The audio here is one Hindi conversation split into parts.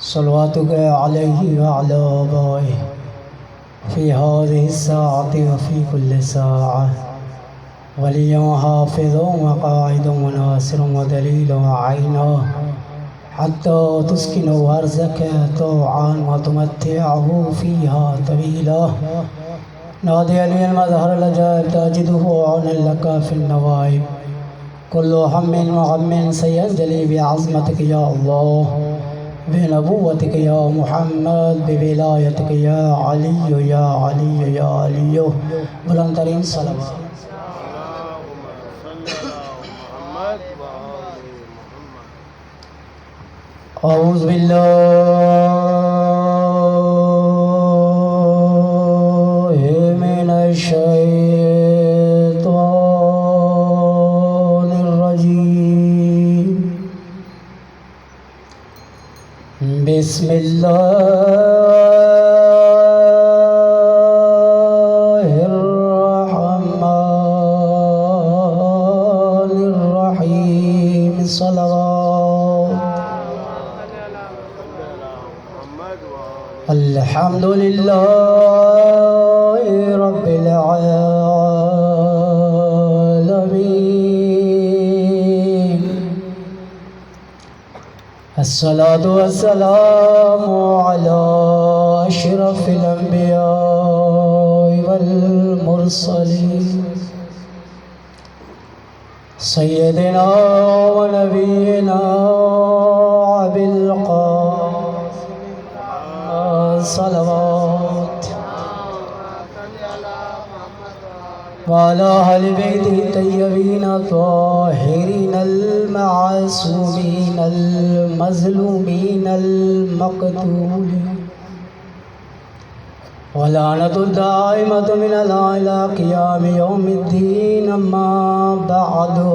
सलवातुक अलैहि व अला आबाइहि फ़ी हाज़िहि स्साअति व फ़ी कुल्लि साअ वलिय्यन हाफ़िज़न व क़ाइदन व नासिरन व दलीलन व आइना हत्ता तुस्किनु अर्ज़क तौअन व तुमत्तिअहु फ़ीहा तवीला नादियल मज़हर लजाइब ताजिदुहु औनन लका फ़िन्नवाइब कुल्लु हम्मिन व गम्मिन सयंजलि बिअज़मतिक या अल्लाह बिनबुव्वतिक या मुहम्मद बिविलायतिक या अली या अली या अली। बुलंद तरीन सलावत। औज़ु बिल्लाहि मिनश शैतानिर रजीम। बिस्मिल्लाहिर रहमानिर रहीम। सलावत। अल्हम्दुलिल्लाहि रब्बिल आलमीन। अस्सलातु वस्सलामु अला अशरफिल अंबिया वल मुरसलीन सय्यदिना व नबीना अबिल सलावत वाला अहले बैतिही तय्यबीन ताहिरीन अल मासूमीन अल मज़लूमीन अल मक़तूलीन वलानतु दाइमतु मिनल इला क़ियाम यौमिद्दीन। अम्मा बअदु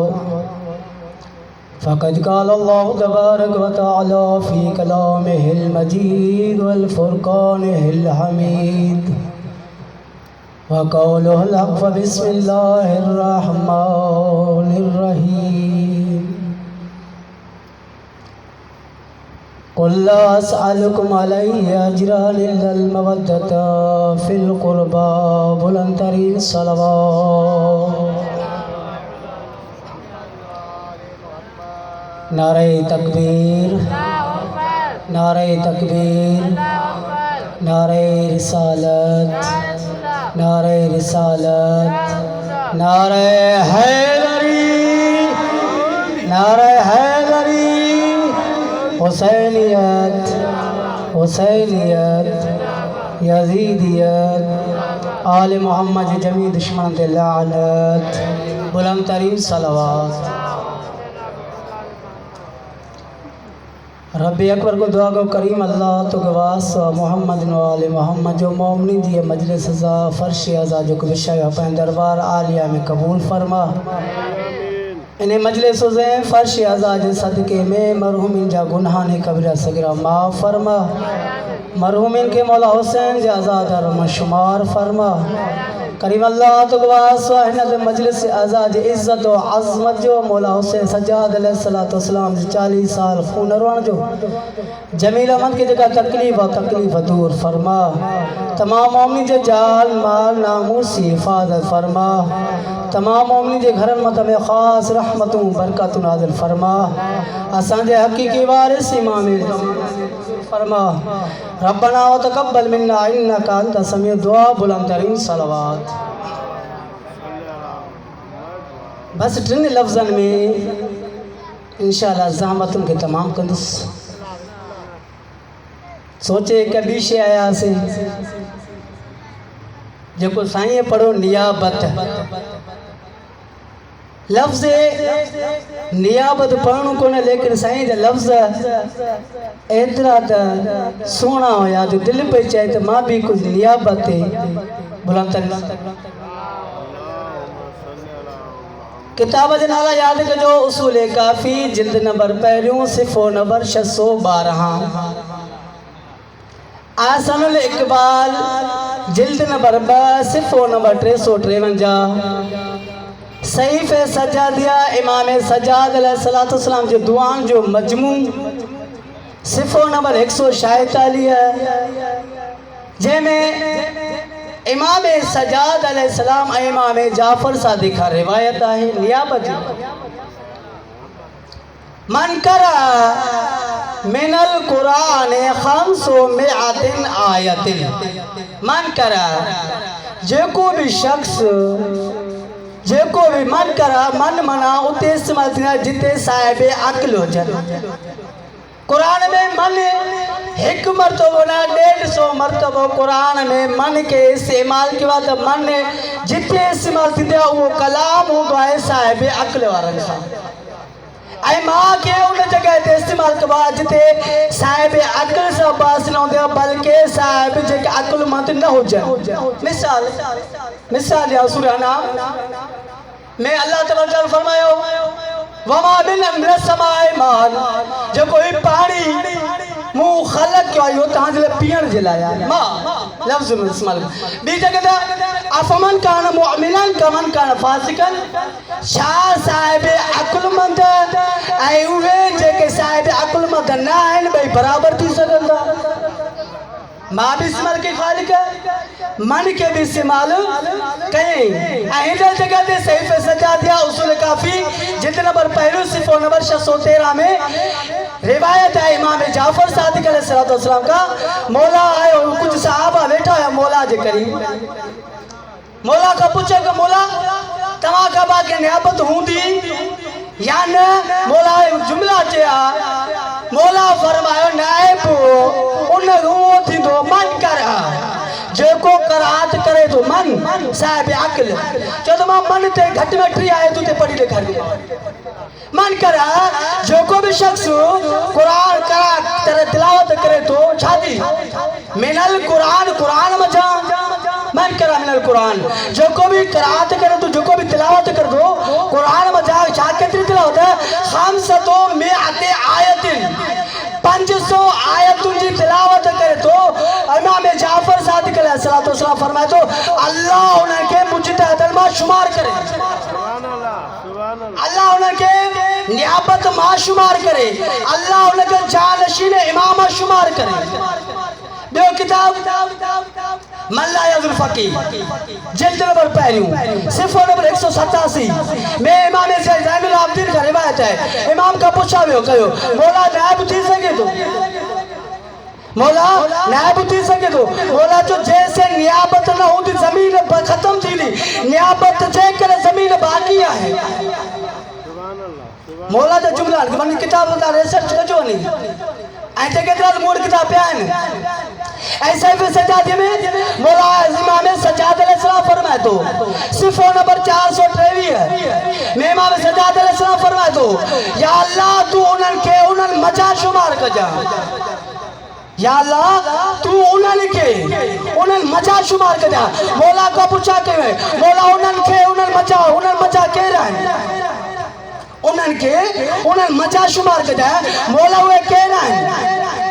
फ़क़द क़ाल अल्लाहु तबारक व तआला फ़ी कलामिहिल मजीद वल फ़ुरक़ानिहिल हमीद व क़ौलुहुल हक़। बिस्मिल्लाहिर रहमानिर रहीम। क़ुल ला अस्अलुकुम अलैहि अज्रन इल्लल मवद्दता फ़िल क़ुरबा। बुलंद तरीन सलावत। नारे तकबीर, नारे तकबीर, नारे रिसालत, नारे रिसालत, नारे हैदरी, नारे हैदरी। हुसैनियत, हुसैनियत, यजीदियत, आले मोहम्मद जमी दुश्मन के लानत। बुलंद तरीन सलावत। रब्बी अकबर को दुआ को करीम अल्लाह तो गवास मोहम्मद वाले मोहम्मद जो मोमिन जी मजलिस ज़ा फ़र्श अज़ा जो विषय अपन दरबार आलिया में कबूल फरमा। इन्हें मजलिस ज़े फ़र्श अज़ा जे सदक़े में मरहुमिन जा गुनाह ने कबीरा सगीरा माफ़ फरमा। मरहुमिन के मौला हुसैन जा आज़ादार मशुमार फरमा। करीम अल्लाह तो गवास मजलिस अज़ा जे इज़्ज़त व अज़मत जो मौला हुसैन सज्जाद अलैहिस्सलाम 40 साल खून रोण जो जमील अहमद की जगह तकलीफ़ दूर फरमा। तमाम मोमिन जे जान माल नामूस हिफाजत फरमा। तमाम मोमिन जे घरन मत में ख़ास रहमतूं बरकतूं नाज़िल फरमा। असांजे हकीकी वारिस इमाम फरमा। रब्बना व तक़ब्बल मिन्ना इन्नका अंता समीउ दुआ। बुलंद तरीन सलावत। बस टिन लफ्ज़न में इंशाअल्लाह ज़हमतुन के तमाम कंदुस। सोचे कभी शे आया से जो साईं पढ़ो नियाबत लफ्ज़ नियाबत पढ़णु को लेकिन साईं जा लफ्ज़ एतरा त सोना होया जो दिल पे चाहे तो मां भी कुछ नियाबत बुलंद किताब जे नाला याद कजो। उसूल काफ़ी जिल्द नंबर पहिरियों सिफ़ो नंबर 612। आसनुल इक़बाल जिल्द नंबर 2 सिफ़ो नंबर 353। सहीफ़ सजादिया इमाम सजाद अलैहिस्सलाम जो दुआन जो मजमू सिफ़ो नंबर 146 जंहिंमें इमाम सजाद अलैहिस्सलाम ऐं इमाम जाफ़र सादिक़ खां रिवायत आहे नियाबत मन करा मिनल कुरान खम्सो मिअतिन आयतिन मन करा जेको भी शख्स जेको भी मन करा मन मना उते इस्तेमाल थींदा जिते साहिब अक़ल हुजनि कुरान में मन एक मरतबो ना 150 मरतबो कुरान में मन के इस्तेमाल किया तो मन जिते इस्तेमाल थींदो आहे उहो कलाम हूंदो आहे साहिब अक़ल वारनि सां ऐं मां के उन जगह ते इस्तेमाल कबो आहे जिते साहिब अक़ल सां बास न हूंदो आहे बल्कि साहिब जेके अक़लमंद न हुजनि मिसाल या सूरह नाम में अल्लाह तआला फरमायो वमा मिन समाए मान जो कोई पानी मुंह खलक कयो इहो तव्हां जे पीअण जे लाइ आहे मां लफ़्ज़ में इस्तेमाल ॿी जगह ते अफमन कान मुमिनन कमन कान फासिकन छा साहिब अक़लमंद ऐं उहे जेके साहिब अक़लमंद न आहिनि ॿई बराबर थी सघनि था मां भी इस्तेमाल कई ख़ालिक मन के भी इस्तेमाल कई हिन जगह ते सहीफ़ सजाद या उसूल काफ़ी जित नंबर पहलू सिफ़ो नंबर 613 में रिवायत है इमाम जाफ़र सादिक़ अलैहिस्सलाम का मौला आयो कुछ सहाबा बैठा है मौला जे करीब मौला का पूछे कि मौला तव्हां का बाक़ी नियाबत हूंदी या न मौला जुमला चया मौला फरमायो नाइब उन वो थींदो मन कर जेको करात करे तो मन साहिब अक़ल चलो मां मन ते घट में 3 आयत ते पढ़ी ॾेखारी मन कर जेको भी शख्स कुरान करा तिलावत करे तो छादी मिनल कुरान कुरान मजा मन करा मिनल कुरान जेको भी करात करे तो जेको भी तिलावत कर दो कुरान मजा छा केतरी तिलावत खम्सतो मिअते आयतिन 500 आयतुन जी तिलावत करे तो इमाम जाफ़र सादिक़ अलैहिस्सलाम फरमाए तो अल्लाह उनके मुजतहिदन में शुमार करे अल्लाह उनके नियाबत में शुमार करे अल्लाह उनके जानशीन इमाम शुमार करे ॿियो किताब मल्ला यज़ुल फ़क़ीह जिल्द नंबर पहलू सिफ़ो नंबर 187 में इमाम ज़ैनुल आबिदीन का रिवायत है इमाम का पूछा वियो कयो मौला नाइब थी सके तो मौला नाइब थी सके तो मौला जो जैसे नियाबत न होती जमीन खत्म थी नियाबत जे करे जमीन बाकी है मौला जो जुमला मन किताब का रिसर्च कजो नहीं ऐसे केतरा मूड किताब पे आहिनि ऐसे भी सजाद में मौला इमाम सजाद अलैहिस्सलाम फरमाए तो सिफ़ो नंबर 423 में इमाम सजाद अलैहिस्सलाम फरमाए तो या अल्लाह तू उनन के उनन मजा शुमार कजा या अल्लाह तू उनन के उनन मजा शुमार कजा मौला को पूछा के मौला उनन के उनन मजा के रहन उनन के उनन मजा शुमार कजा मौला वे के रहन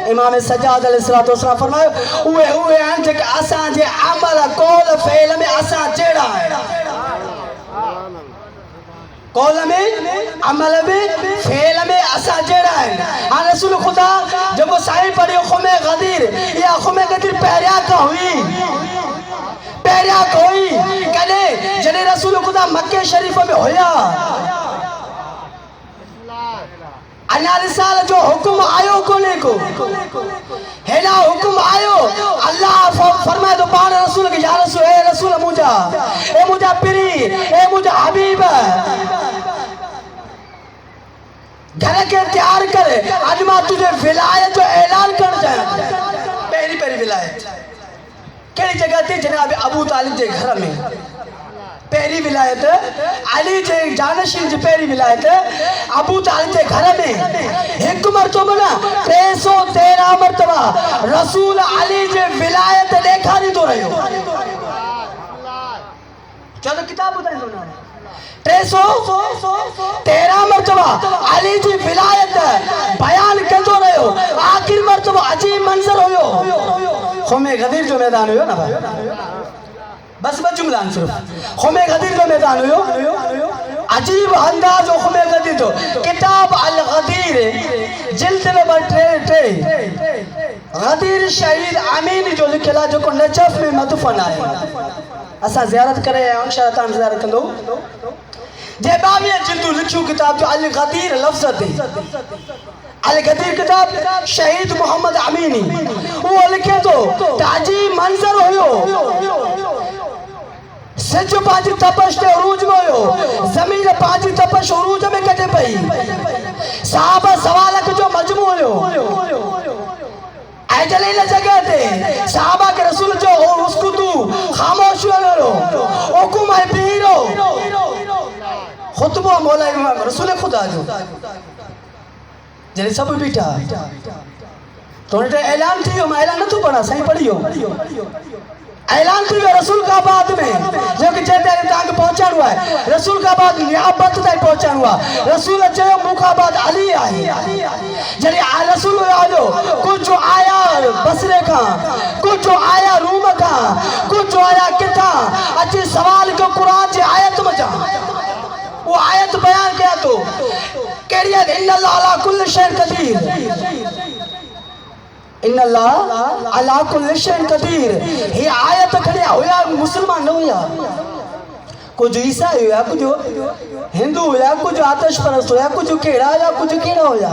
इमाम सजाद अलैहिस्सलाम फरमायो उहे आहिनि जेके असां जे अमल कौल फ़ेल में असां जहिड़ा आहिनि कौल में अमल में फ़ेल में असां जहिड़ा आहिनि हाणे रसूल ख़ुदा जेको साईं पढ़ियो ख़ुमे गदीर इहा ख़ुमे गदीर पहिरियां का हुई कॾहिं जॾहिं रसूल ख़ुदा मक्के शरीफ़ में हुया अना रिसाल जो हुक्म आयो कोने को हेना हुक्म आयो अल्लाह फरमाए तो पान रसूल के या रसूल ए रसूल मुझा पिरी ए मुझा हबीब घर के तैयार करे आज मां तुझे विलायत जो ऐलान कर जाए पहली विलायत केड़ी जगह थी जनाब अबू तालिब के घर में पहली विलायत अली जे जानशीन जी पहली विलायत अबू तालिब के घर में एक मरतबा ना 313 मरतबा रसूल अली जे विलायत ॾेखारी तो रहियो चलो किताब ॿुधाईंदो ना 313 मरतबा अली जी विलायत बयान कंदो रहियो आखिर मरतबा अजीब मंजर हुयो ख़ुमे गदीर जो मैदान हुयो ना भाई बस जुमला सिर्फ ख़ुमे गदीर जो मैदान हुयो अजीब अंदाज में गदी तो किताब अल गदीर जिल्द नंबर 3 गदीर शहीद अमीन जो लिखला जो को नजफ में मदफन है असा ज़ियारत करे इंशाअल्लाह तान ज़ियारत कंदो जे बावी जिल्दू लिखियो किताब जो अल गदीर लफ्ज़ ते अल गदीर किताब शहीद मोहम्मद अमीनी वो लिखे तो अजीब मंजर हुयो सच पांची तपश ते उरूज गयो जमीन पांची तपश उरूज में कटे पई साहबा सवाल जो मजमू हुयो अजलील जगह ते साहबा के रसूल जो उसको तू खामोश हुयो हुकुम है पीरो खुतबा मौला इमाम रसूल खुदा जो जने सब बीठा तो ऐलान थियो मैं ऐलान न तो पढ़ा सही पढ़ियो ऐलान थी रसूल का बाद में जो कि जेते तक पहुंचा हुआ है रसूल का बाद नियाबत तक पहुंचा हुआ रसूल जो मुखाबाद अली आई जरी रसूल आयो कुछ जो आया बसरे का कुछ जो आया रूम का कुछ जो आया किथा अच्छी सवाल को कुरान जी आयत में जा वो आयत बयान किया तो केरिया इन्नल्लाह अला कुल्ली शैइन कदीर इन्नल्लाह अला कुल्ली शैइन कदीर ये आयत खड़े होया मुसलमान न होया कुछ ईसाई होया कुछ हिंदू होया कुछ आतिशपरस्त होया कुछ केड़ा या कुछ केड़ा होया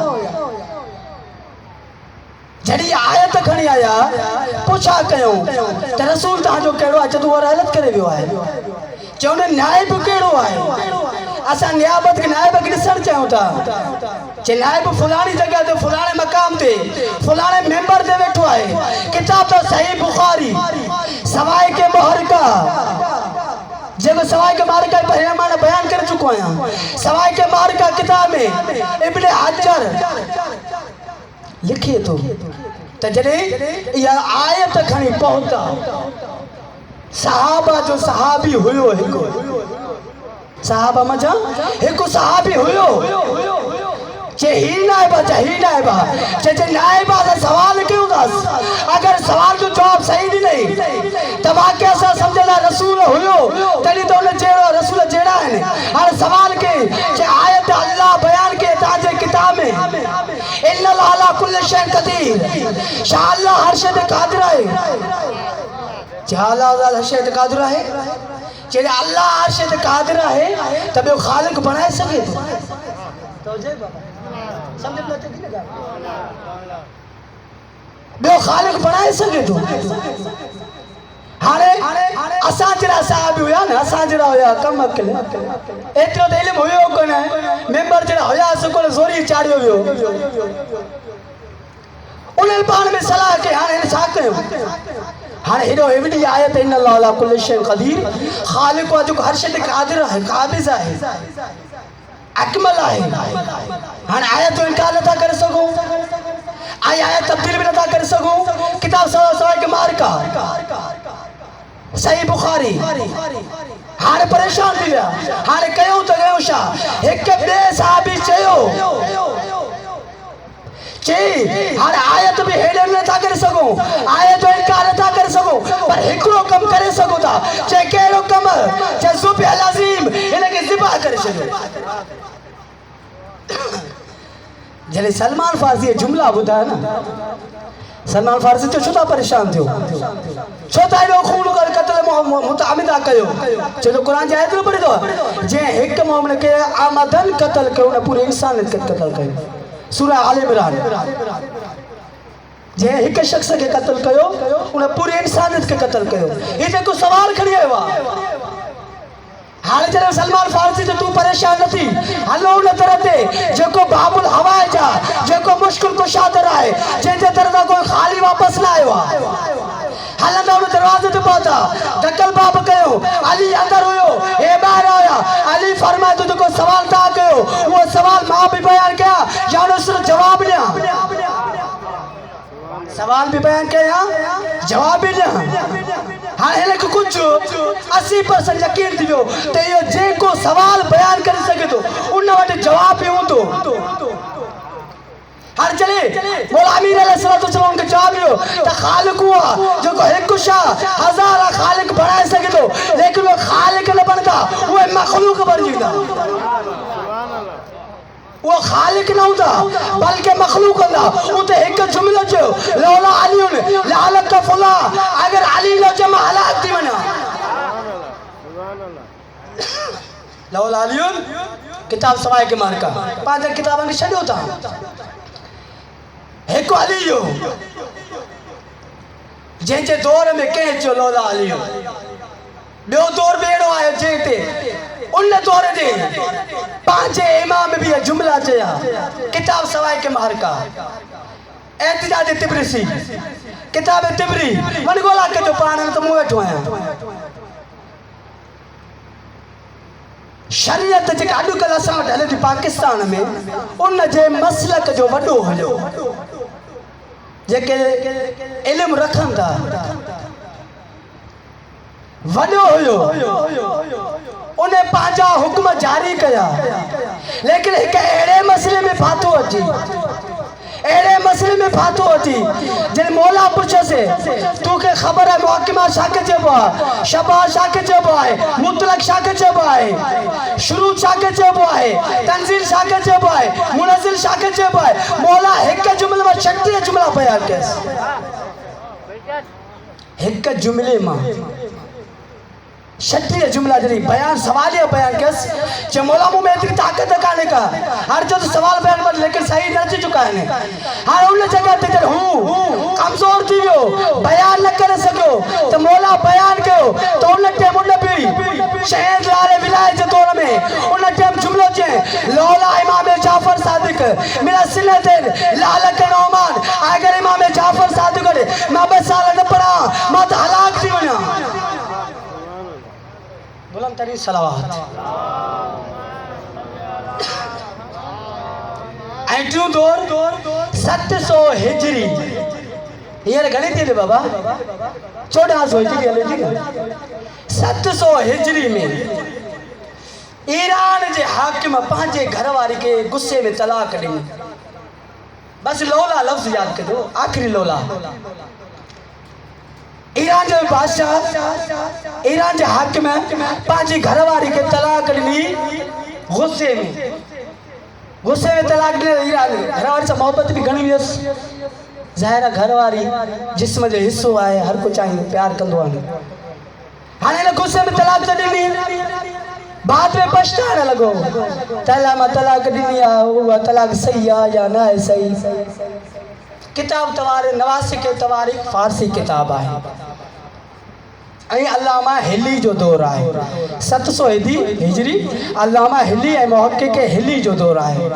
जड़ी आयत खड़ी आया पूछा कयो त रसूल ता जो केड़ो है जदू रहलत करे वियो है चौने नायब केड़ो है असा नियाबत के नायब के सर चाहूं था जे नायब फलानी जगह ते फलाने मकाम ते फलाने मेंबर दे बैठो है किताब तो सही बुखारी सवाए के मोहर का जब सवाए के मार का पहले बयान कर चुका है सवाए के मार का किताब में इब्ने हजर लिखिए तो जरे यह आयत खणी पहुंचा सहाबा जो सहाबी हुयो हिको सहाबा मजा हिको सहाबी हुयो चे ही नायबा चे नायबा से सवाल क्यों दस अगर सवाल जो जवाब सही नहीं तब आके ऐसा समझना रसूल हुयो तनी तो ने जेड़ो रसूल जेड़ा है हर सवाल के चे आयत अल्लाह बयान के ताजे किताब में इन्नल्लाह अला कुल्ली शैइन कदीर शाह अल्लाह हर शे ते कादिर है चाला हर शे ते कादिर है चे अल्लाह हर शे ते कादिर है तब वो खालिक बनाए सके तो जय बाबा बो खालिक बनाए सके तो हाणे असा जरा साहब हुया ना असा जरा होया कम अकल एतरो तो इल्म हुयो कोन मेंबर जरा होया सो कोन जोरी चाड़ियो वियो उन पान में सलाह के हाणे छा कयो हाणे हेडो एवडी आयत इन्नल्लाह अला कुल्ली शैइन कदीर खालिक जो हर शे ते कादिर है काबिज है अकमल है हाणे आयत जो इनकार नथा करे सको आई आयत तब्दील भी नथा करे सको किताब सवाए के मार का सही बुखारी हाणे परेशान थी विया हाणे कयो तो कयो छा एक बे साहबी चयो चे हाणे आयत भी हेडे नथा करे सको आयत जो इनकार नथा करे सको पर एकड़ो कम करे सको था चे केड़ो कम चे सुबह अजीम इनके ज़िबा करे छो जले सलमान फारसी जुमला बुधा ना सलमान फारसी तो छुटा परेशान थियो छोटा एडो खून कर कत्ल मुतअम्मिदा कयो चलो कुरान जी आयत न पढ़ी तो जे एक मोमिन के आमदन कत्ल कयो न पूरे इंसानियत के कत्ल कयो सूरह आल इमरान जे एक शख्स के कत्ल कयो उन पूरे इंसानियत के कत्ल कयो ये देखो सवाल खड़ी है वा हाल चले सलमान फारसी तो तू परेशान नथी हलो न तरते जेको बाबुल हवाए जा जेको मुश्किल को शादर आए जे तरह कोई खाली वापस ना आयो हलंदा उन दरवाजे ते पहुंचा ढकल बाप कयो अली अंदर हुयो ए बाहर आया अली फरमाए तो को सवाल ता कयो वो सवाल मां भी बयान किया या उसने जवाब दिया सवाल भी बयान किया जवाब भी दिया हाँ हेले को कुछ 80% यकीन दियो ते यो जे को सवाल बयान कर सके तो उन वटे जवाब भी हो तो हर चले बोला अमीर अलैहिस्सलातु वस्सलाम के जवाब लियो त खालिक हुआ जो एक शा हज़ार खालिक बनाए सके तो, लेकिन वो खालिक न बनता, वो मखलूक बन जीता। वो खालिक न होता बल्कि मखलूक होता। वो तो एक जुमला जो लौला अली लालक का फुला, अगर अली न जमा हलाक थी मना लौला अली किताब सवाए के मार्का पांच किताबन के छड़ियो था। एक अली हो जंहिंजे दौर में कंहिं चयो लौला अली, ॿियो दौर बि अहिड़ो आयो जंहिं ते उन दौर जे पंहिंजे इमाम बि इहा जुमला चया। किताब सवाए के मार्का एहतिजाज तिबरिसी किताब तिबरी मन ॻोल्हा कजो पाण में, त मूं वेठो आहियां। शरीयत जेका अॼुकल्ह असां वटि हले थी पाकिस्तान में, उन जे मसलक जो वॾो हुयो। जेके इल्मु रखनि था वॾो हुयो, उन पंहिंजा हुक्म जारी कया। लेकिन हिकु अहिड़े मसइले में फाथो अची, अहिड़े मसइले में फाथो अची जॾहिं मौला पुछियोसि तोखे ख़बर आहे मुहकिमा छाखे चइबो आहे, शबा छाखे चइबो आहे, मुतलक छाखे चइबो आहे, शुरू छाखे चइबो आहे, तंज़ील छाखे चइबो आहे, मुनज़िल छाखे चइबो आहे। मौला हिकु जुमिले मां 36 जुमिला बयानु कयसि। हिकु जुमिले मां 36 जुमला जॾहिं बयान सवालिया बयान कयसि, चयो मौला मूं में एतिरी ताक़त कान्हे का, हाणे जो सवाल बयान कर लेकिन सही न अची चुका आहिनि। हाणे उन जॻह ते जॾहिं हू कमज़ोर थी वियो, बयान न करे सघियो, त मौला बयान कयो। त उन टाइम उन बि शहर लारे विलायत जे दौर में उन टाइम जुमिलो चई लौला इमाम जाफर सादिक मेरा सिलतन लालक नौमान, अगर इमाम जाफर सादिक मां 2 साल न पढ़ा मां त हलाक थी वञा। बुलंद तरीन सलावत। ऐं दौर 700 हिजरी, हींअर घणी थी हले बाबा? 1400 हिजरी हले थी। 700 हिजरी में ईरान जे हाकिम पंहिंजे घरवारी के गुस्से में तलाक ॾिनी। बस लौला लफ़्ज़ यादि कजो, आख़िरी लौला। ईरान जो बादशाह, ईरान जे हाकिम पंहिंजी घरवारी के तलाक ॾिनी गुस्से में तलाक ॾिनी। ईरान घरवारी सां मोहबत बि घणी हुयसि। ज़ाहिर आहे घरवारी जिस्म जो हिस्सो आहे, हर को चाहे प्यार कंदो आहे। हाणे हिन गुस्से में तलाक त ॾिनी, बाद में पछताइण लॻो मां तलाक ॾिनी आहे, उहा तलाक सही आहे या न आहे सही। किताब नवासी के तवारीख़ फारसी किताब आहे। अल्लामा हिली जो दौर आहे। 700 हिजरी अल्लामा हिली ऐं मुहक़िक़ हिली जो दौर आहे।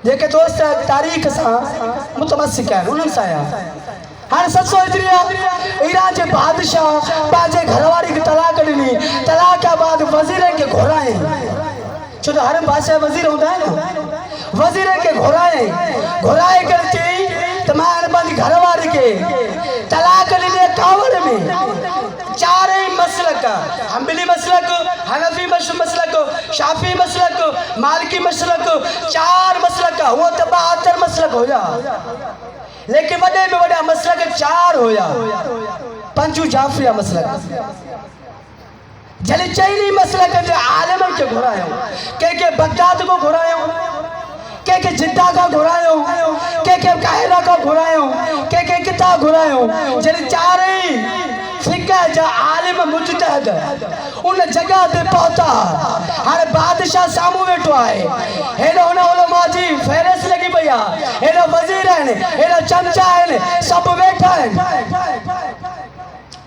जेके दोस्त तारीख़ सां मुतमस्सिक आहिनि उन्हनि सां आहियां। हाणे 700 हिजरी आहे। ईरान जे बादशाह पंहिंजे घरवारी खे तलाक ॾिनी। तलाक खां बाद वज़ीरनि खे घुराए, छो त हर बादशाह वज़ीर हूंदा आहिनि। वज़ीरनि खे घुराए करे चई त मां पंहिंजी घरवारी खे तलाक ॾिनी कावड़ में। 4 मसलक, हम्बली मसलक, हनफी मसलक, शाफी मसलक, मालिकी मसलक, 4 मसलक। हुआ त 72 मसलक हुया, लेकिन वॾे में वॾा मसलक 4 हुया। 5 जाफरिया मसलक। जॾहिं 4 मसलक जे आलिमनि खे घुरायो, कंहिंखे बगदाद को घुरायो, कंहिंखे जिद्दा खां घुरायो, कंहिंखे काहिरा खां घुरायो, कंहिंखे किथां घुरायो। जॾहिं 4 फिक़ह जा आलिम मुजतहिद उन जगह ते पहुता। हाणे बादशाह साम्हूं वेठो आहे, हेॾो हुन उलमा जी फ़हरिस्त लॻी पई आहे, हेॾो वज़ीर आहिनि, हेॾो चमचा आहिनि, सभु वेठा आहिनि।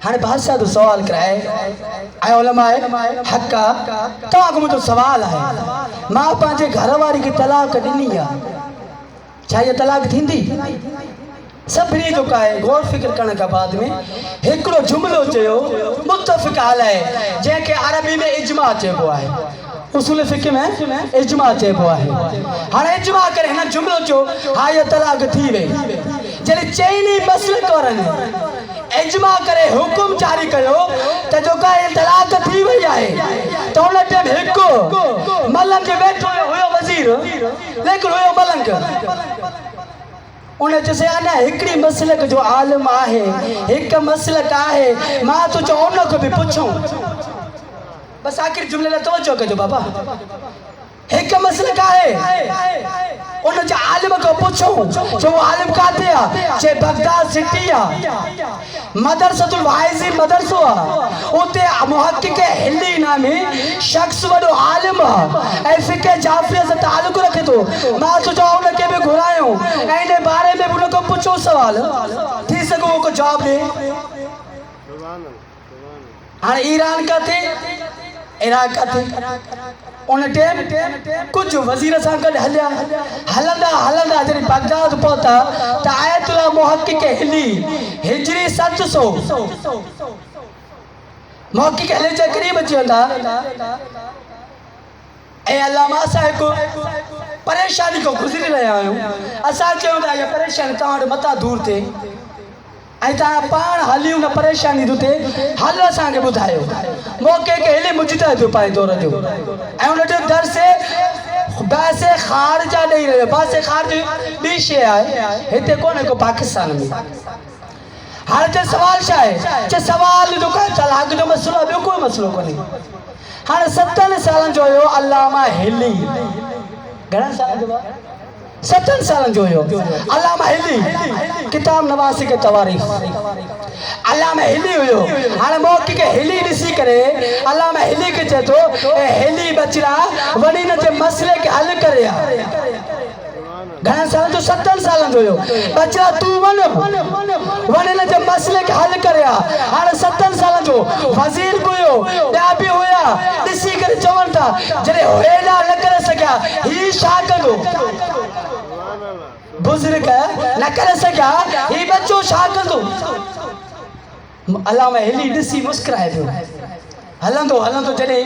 हाणे बादशाह तो सवाल कराए, ऐं उलमा हक़ तव्हां खां मुंहिंजो सवाल आहे, मां पंहिंजे घरवारी खे तलाक ॾिनी आहे, छा इहा तलाक थींदी? सभिनी जो आहे गौर फिक्र करण खां बाद में हिकिड़ो जुमिलो चयो मुत्तफ़िक़ हलाए, जंहिंखे अरबी में इजमा चइबो आहे, उसूल फ़िक़ह में इजमा चइबो आहे। हाणे इजमा करे हिन जुमिलो चयो हा इहा तलाक थी वई। जॾहिं 4 मसलक वारनि इजमा करे हुकुम जारी कयो त जेका तलाक थी वई आहे, त हुन टाइम हिकु मलंग वेठो हुयो वज़ीर, लेकिन हुयो मलंग। उन चसे अना हिकड़ी मसलक जो आलिम आहे, हिक मसलक आहे, मां तो चो उन को भी पूछूं। बस आखिर जुमले ला तवज्जो कजो बाबा। हिक मसलक आहे, उन जे आलिम को पूछूं जो आलिम काथे आ, जे बगदाद सिटी आ, मदरसतुल वाइज़ी मदरसो आ, उते मुहक्किक हिली नामी शख्स वडो आलिम आ ऐं फिक़ह जाफरी से ताल्लुक रखे तो। मां तो चो उन के भी घुरायो ऐं इन बारे में उन को पूछो सवाल थी सको को जवाब दे। हां ईरान का थे, इराक का थे, उन टाइम कुछ वजीर सां गॾु हलिया, हलंदा हलंदा जॾहिं बगदाद पहुता त आयतुल्ला मुहक्किक हिली हिजरी 700 मुहक्किक हिली जे क़रीब अची वेंदा ऐं अल्लामा साहिब परेशानी को गुज़री रहिया आहियूं। असां चयूं था इहा परेशानी तव्हां वटि मथां दूर थिए ऐं तव्हां पाण हलियूं न परेशानी थो थिए, हल असांखे ॿुधायो। मौक़े खे हिली मुजिदा थियो पाए दौर जो ऐं उन जो दर्स बासे ख़ारिजा ॾेई रहियो। बासे ख़ारिज ॿी शइ आहे, हिते कोन्हे को पाकिस्तान में। हाणे त सवाल छा आहे, चे सवाल जो का तलाक जो मसलो आहे, ॿियो कोई मसलो कोन्हे। हाणे 7 सालनि जो हुयो अल्लामा हिली, घणा साल जो 7 सालनि जो हुयो अल्लामा हिली, किताब नवासी के तवारीख अल्लामा हिली हुयो। हाणे मौक़े के हिली ॾिसी करे अल्लामा हिली के चए थो हिली बचड़ा वञी न जे मसले के हल करे आ। घणा साल जो 7 सालनि जो हुयो, बचड़ा तू वञ न जे मसले के हल करे आ। हाणे 7 सालनि जो वज़ीर भी हुयो, ॿिया बि हुया, ॾिसी करे चवनि था जॾहिं हेॾा न करे सघिया ही छा कंदो, बुजुर्ग न करे सघिया ही बच्चो छा कंदो। अल्लामा हिली ॾिसी मुस्कुराए पियो। हलंदो हलंदो जॾहिं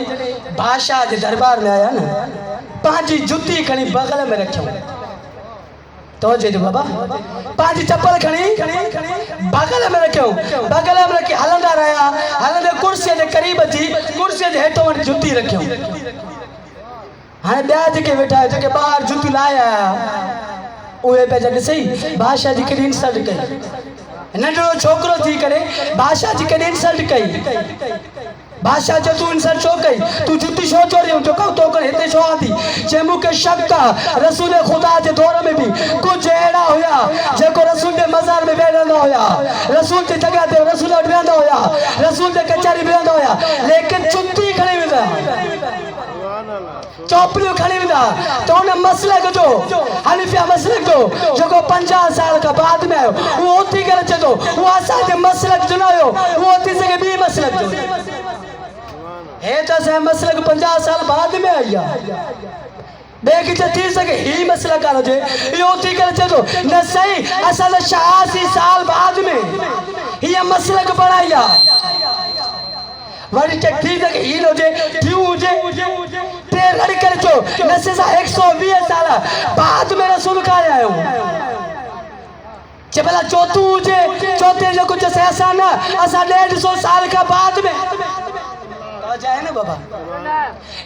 बादशाह जे दरबार में आया न, पंहिंजी जुती खणी बगल में रखियो। तवज्जो ॾियो बाबा, पंहिंजी चप्पल खणी बगल में रखियो, बगल में रखी हलंदा रहिया। हलंदे कुर्सीअ जे क़रीब अची कुर्सीअ जे हेठो वञी जुती रखियो। हाणे ॿिया जेके वेठा जेके ॿाहिरि जुती लाहे आया उहे पे जॾहिं सही बादशाह जी केॾी इंसल्ट कई, नंढड़ो छोकिरो थी करे बादशाह जी केॾी इंसल्ट कई। बादशाह चयो तू इंसल्ट छो कई, तू जुती छो चोरियो, जो कहूं तो कर हिते छो आंदी। जे मूंखे शक आहे रसूल खुदा जे दौर में भी कुछ अहिड़ा हुया जेको रसूल जे मज़ार में वेहंदा हुया, रसूल जी जगह ते रसूल वटि वेहंदा हुया, रसूल जे कचहरी वेहंदा हुया, लेकिन जुती खणी वेंदा, चौपड़ियूं खणी वेंदा। तो उन मसलक जो हनीफिया मसलक जो जेको 50 साल का बाद में आयो वो उथी करे चए थो वो असांजे मसलक जो न हुयो, वो थी सघे ॿी मसलक जो। हे त असांजे मसलक 50 साल बाद में आई आहे, ॿिए खे थी सघे ही मसलक हुजे, इहो उथी करे चए थो न सही असां त 86 साल बाद में हीअ मसलक बणाई आहे। वरी थी सघे ही न हुजे, टियूं हुजे, टे लड़ी करे चो न से 120 साल बाद में रसूल खां आयो। चे भला चौथों हुजे, चौथे जो कुछ से असां न, असां 150 साल का बाद में जाए ना बाबा,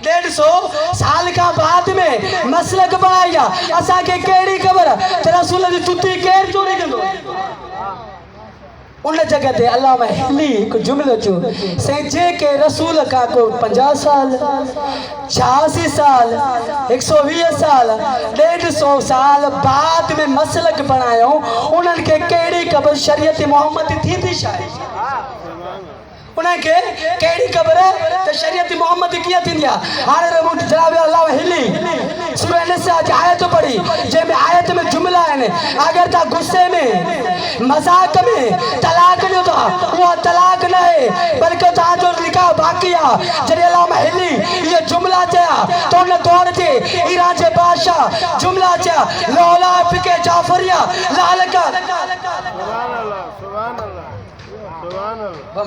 150 साल का बाद में मसलक बनाया। असां के केड़ी खबर त रसूल जी जुती केर चोरी कंदो। उन जगह ते अल्लामा हिली एक जुमलो चो से जेके रसूल का को 50 साल 86 साल 120 साल 150 साल बाद में मसलक बनायो, उन्हनि के केड़ी खबर शरीयत मोहम्मद थी थी शायद उनके केड़ी खबर त शरीयत मोहम्मद किया थी दिया। हाणे जनाब अल्लामा हिली सूरह निसा की आयत पढ़ी, जे में आयत में जुमला है अगर ता गुस्से में मजाक में तलाक जो था वो तलाक न है बल्कि ता जो निकाह बाकी है। जरे अल्लामा हिली ये जुमला चया तो न दौड़ थे ईरान जे बादशाह जुमला चया लौला फिके जाफरिया लालका सुभान अल्लाह सुभान अल्लाह सुभान अल्लाह।